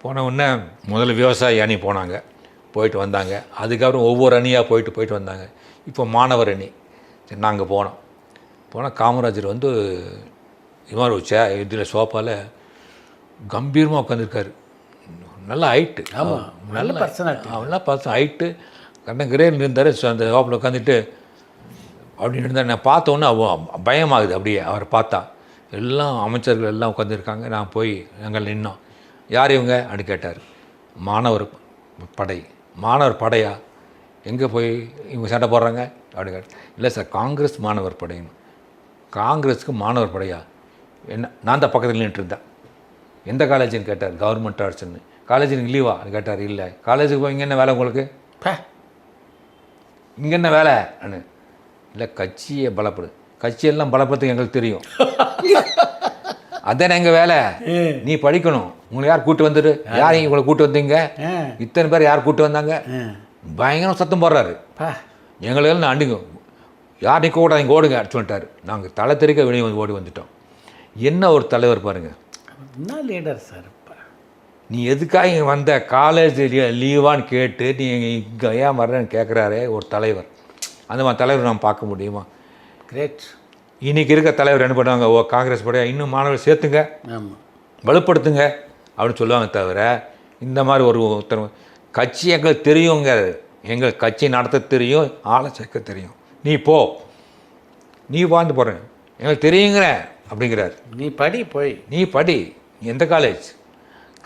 போன உடனே முதல்ல விவசாய அணி போனாங்க, போயிட்டு வந்தாங்க. அதுக்கப்புறம் ஒவ்வொரு அணியாக போயிட்டு வந்தாங்க. இப்போ மாணவர் அணி. சரி, நாங்கள் போனால் காமராஜர் வந்து இது மாதிரி ஒரு இதில் சோஃபாவில் கம்பீரமாக உட்காந்துருக்காரு. நல்ல ஹைட்டு, ஆமாம், நல்ல பர்சனாலிட்டி, நல்லா ஹைட்டு, கிரேன் இருந்தார். அந்த சோஃபாவில் உட்காந்துட்டு அப்படின்னு இருந்தார். நான் பார்த்தோன்னே பயமாகுது. அப்படியே அவரை பார்த்தா எல்லாம் அமைச்சர்கள் எல்லாம் உட்காந்துருக்காங்க. நான் போய் நாங்கள் நின்னோம். யார் இவங்க அப்படின்னு கேட்டார். மாணவர் படை. மாணவர் படையா? எங்கே போய் இவங்க சண்டை போடுறாங்க அப்படின்னு கேட்டார். இல்லை சார், காங்கிரஸ் மாணவர் படைன்னு. காங்கிரஸுக்கு மாணவர் படையா? என்ன? நான் தான் பக்கத்தில் நின்றுருந்தேன். எந்த காலேஜுன்னு கேட்டார். கவர்மெண்ட் ஆர்ட்ஸ்ன்னு. காலேஜுக்கு லீவா கேட்டார். இல்லை. காலேஜுக்கு போய் இங்கே என்ன வேலை உங்களுக்கு? இங்கே என்ன வேலை அண்ணு? இல்லை, கட்சியை பலப்படு. கட்சியெல்லாம் பலப்படுத்து எங்களுக்கு தெரியும். அதானே எங்கள் வேலை. நீ படிக்கணும். உங்களை யார் கூப்பிட்டு வந்துடு? யார் உங்களை கூப்பிட்டு வந்தீங்க? இத்தனை பேர் யார் கூப்பிட்டு வந்தாங்க? பயங்கரம் சத்தம் போடுறாரு. எங்களெல்லாம் அண்டிங்க, யார் நிற்க கூட இங்கே ஓடுங்க அடிச்சு வந்துட்டார். நாங்கள் தலை தெறிக்க வெளியே வந்து ஓடி வந்துட்டோம். என்ன ஒரு தலைவர் பாருங்கள். என்ன லீடர் சார். நீ எதுக்காக இங்கே வந்த? காலேஜ் லீவான்னு கேட்டு நீ இங்கே ஏன் வர்றேன்னு கேட்குறாரே ஒரு தலைவர். அந்த மாதிரி தலைவர் நாம் பார்க்க முடியுமா? கிரேட். இன்றைக்கி இருக்க தலைவர் என்ன பண்ணுவாங்க? காங்கிரஸ் படையா இன்னும் மாணவர்கள் சேர்த்துங்க, வலுப்படுத்துங்க அப்படின்னு சொல்லுவாங்க. தவிர இந்த மாதிரி ஒருத்தர் கட்சி எங்களுக்கு தெரியுங்க, எங்கள் கட்சி நடத்த தெரியும், ஆளை சேர்க்க தெரியும். நீ போ, நீ வாழ்ந்து போகிறேன், எங்களுக்கு தெரியுங்கிற அப்படிங்கிறார். நீ படி, போய் நீ படி. எந்த காலேஜ்?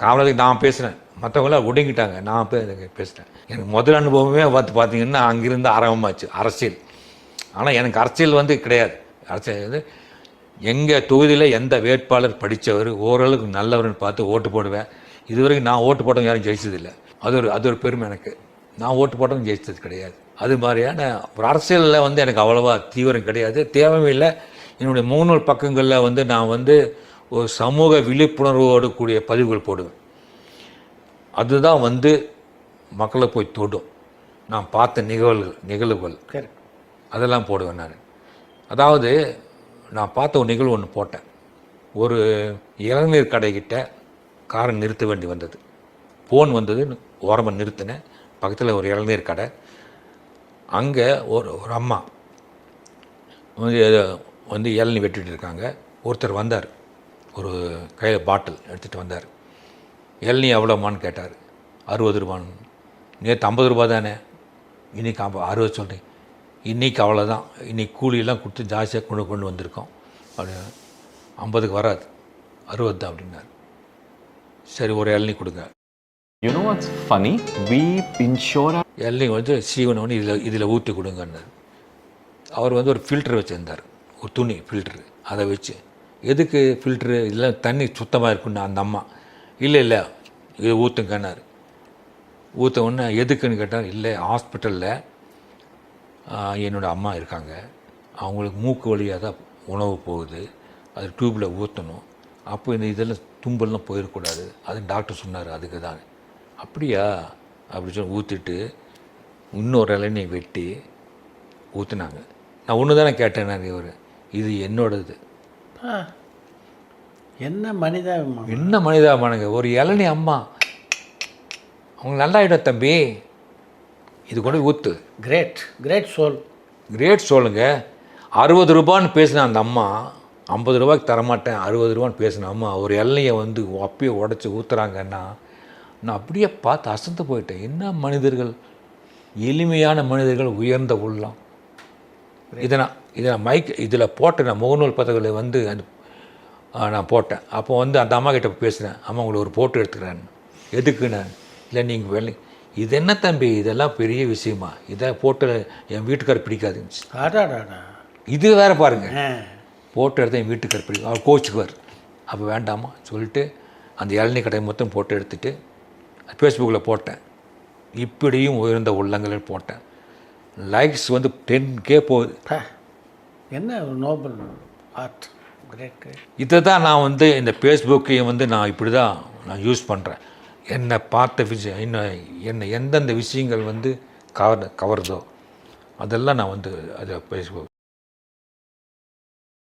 காமராஜர் நான் பேசுகிறேன், மற்றவங்களாம் ஒடுங்கிட்டாங்க. நான் பேசுகிறேன். எனக்கு முதல் அனுபவமே பார்த்தீங்கன்னா அங்கிருந்து ஆரம்பமாச்சு அரசியல். ஆனால் எனக்கு அரசியல் வந்து கிடையாது. அரசியல் வந்து எங்கள் தொகுதியில் எந்த வேட்பாளர் படித்தவர் ஓரளவுக்கு நல்லவர்னு பார்த்து ஓட்டு போடுவேன். இதுவரைக்கும் நான் ஓட்டு போட்டவங்க யாரும் ஜெயிச்சதில்லை. அது ஒரு பெருமை எனக்கு. நான் ஓட்டு போட்டவங்க ஜெயிச்சது கிடையாது. அது மாதிரியான ஒரு அரசியலில் வந்து எனக்கு அவ்வளோவா தீவிரம் கிடையாது, தேவையும் இல்லை. என்னுடைய முகநூல் பக்கங்களில் வந்து நான் வந்து ஒரு சமூக விழிப்புணர்வோடு கூடிய பதிவுகள் போடுவேன். அதுதான் வந்து மக்களை போய் தொடும். நான் பார்த்த நிகழ்வுகள் அதெல்லாம் போடுவேன் நான். அதாவது நான் பார்த்த ஒரு நிகழ்வு ஒன்று போட்டேன். ஒரு இளநீர் கடைக்கிட்ட காரை நிறுத்த வேண்டி வந்தது. ஃபோன் வந்தது, ஓரமாக நிறுத்தினேன். பக்கத்தில் ஒரு இளநீர் கடை. அங்கே ஒரு அம்மா வந்து இளநீர் வெட்டிகிட்டு இருக்காங்க. ஒருத்தர் வந்தார், ஒரு கையில் பாட்டில் எடுத்துகிட்டு வந்தார். இளநீர் எவ்வளோமான்னு கேட்டார். 60 ரூபான்னு. நேற்று 50 ரூபா தானே, இன்றைக்கி 60 சொல்கிறேன். இன்றைக்கி அவ்வளோதான், இன்றைக்கி கூலியெல்லாம் கொடுத்து ஜாஸ்தியாக கொண்டு வந்திருக்கோம் அப்படின்னு. 50க்கு வராது, 60 தான் அப்படின்னார். சரி, ஒரு இளநீர் கொடுங்க. You know what's funny? We ensure இளநீர் வந்து சீவனை வந்து இதில் ஊற்றி கொடுங்கன்னார். அவர் வந்து ஒரு ஃபில்டர் வச்சுருந்தார், ஒரு துணி ஃபில்ட்ரு. அதை வச்சு எதுக்கு ஃபில்ட்ரு? இதெல்லாம் தண்ணி சுத்தமாக இருக்குன்னு அந்த அம்மா. இல்லை இது ஊற்றுங்கன்னார். ஊற்ற உடனே எதுக்குன்னு கேட்டால், இல்லை ஹாஸ்பிட்டலில் என்னோடய அம்மா இருக்காங்க, அவங்களுக்கு மூக்கு வழியாக தான் உணவு போகுது, அது டியூப்பில் ஊற்றணும். அப்போ இதெல்லாம் தும்பல்லாம் போயிடக்கூடாது, அது டாக்டர் சொன்னார், அதுக்கு தான். அப்படியா அப்படி சொல்லி ஊற்றிட்டு இன்னொரு இளநீர் வெட்டி ஊற்றுனாங்க. நான் ஒன்று தானே கேட்டேன் நான், இவர் இது என்னோடது. என்ன மனிதாபானுங்க. ஒரு இளநீ அம்மா, அவங்க நல்லாயிடும் தம்பி, இது கொண்டு ஊற்று. கிரேட் சோலுங்க. 60 ரூபான்னு பேசின அந்த அம்மா 50 ரூபாய்க்கு தரமாட்டேன், 60 ரூபான்னு பேசின அம்மா ஒரு இளநியை வந்து அப்பயே உடச்சி ஊற்றுறாங்கன்னா நான் அப்படியே பார்த்து அசந்து போயிட்டேன். என்ன மனிதர்கள், எளிமையான மனிதர்கள், உயர்ந்த உள்ளம். இதில் போட்டேன். நான் முகநூல் பதவிகளை வந்து நான் போட்டேன். அப்போ வந்து அந்த அம்மா கிட்ட பேசுகிறேன். அம்மா உங்களுக்கு ஒரு போட்டோ எடுத்துக்கிறேன். எதுக்கு? நான் இல்லை, நீங்கள் வேலை இது என்ன தம்பி, இதெல்லாம் பெரிய விஷயமா? இதை போட்டு என் வீட்டுக்கார் பிடிக்காதுன்னு. இது வேறு பாருங்கள், போட்டோ எடுத்தால் என் வீட்டுக்கார் பிடிக்கும், அவர் கோச்சுக்குவார். அப்போ வேண்டாமா சொல்லிட்டு அந்த இளநீர் கடை மொத்தம் போட்டோ எடுத்துகிட்டு ஃபேஸ்புக்கில் போட்டேன். இப்படியும் உயர்ந்த உள்ளங்கள் போட்டேன். லைக்ஸ் வந்து 10K போகுது. என்ன நோபல் ஆர்ட். இதை தான் நான் வந்து இந்த ஃபேஸ்புக்கையும் வந்து நான் இப்படி தான் நான் யூஸ் பண்ணுறேன். என்னை பார்த்த விஷயம், என்னை எந்தெந்த விஷயங்கள் வந்து கவருதோ அதெல்லாம் நான் வந்து அதை ஃபேஸ்புக்